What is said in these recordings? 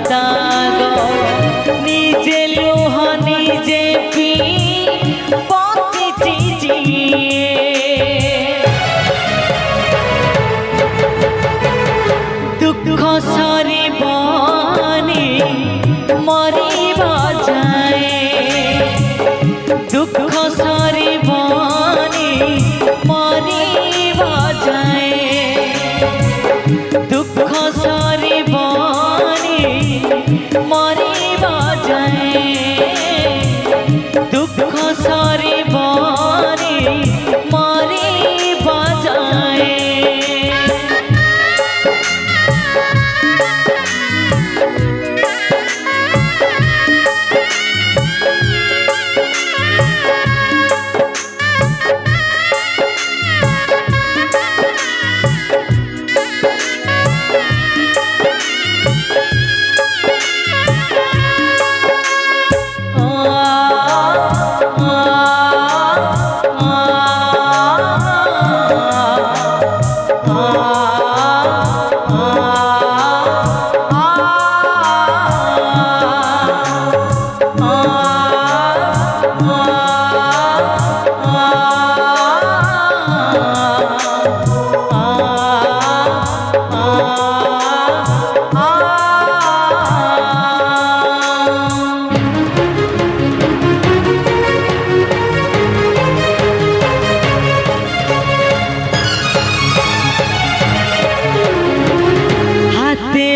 दाग निजे लुह निजे पी पति जिए दुख सरिबनी मरिबा जाए दुख सरिबनी मरिबा जाए दुख सरिबनी मरिबा जाए दुख सरिबनी मरिबा जाए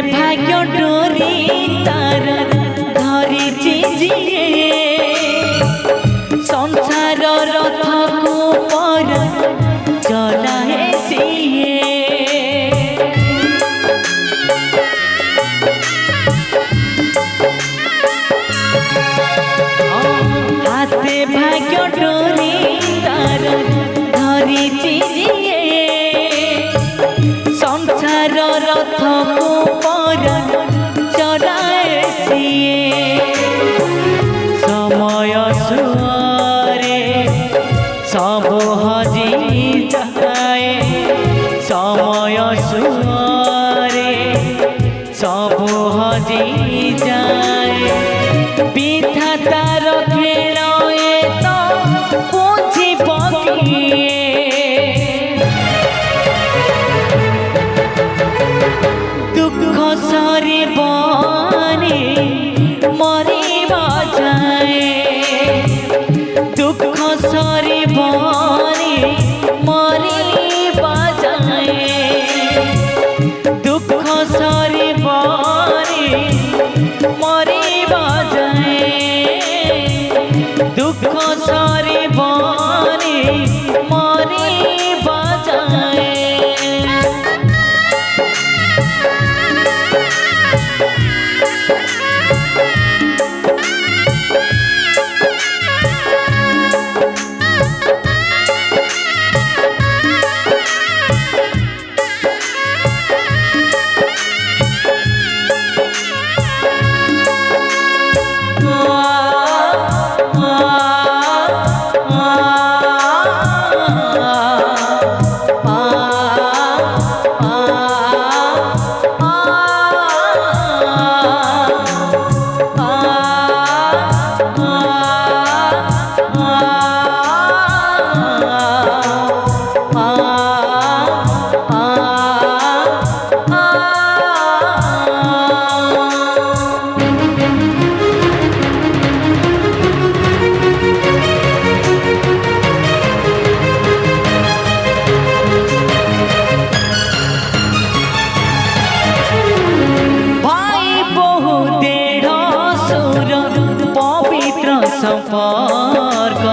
भाग्य डोरी तार धरिछि जिए संसार रथ को पर चलाए सिए हाथे भाग्य डोरी तार धरिछि जिए संसार रथ को पर चलाए सिए समय सुरे सब हजी जाए समय सुरे सब हजी जाए विधातार खेल तो बुझी पकिए दुख सरिबनी मरिबा जाए दुख सरिबनी मरिबा जाए दुख सरिबनी मरिबा जाए दुख सरिबनी मरिबा जाए संपर्क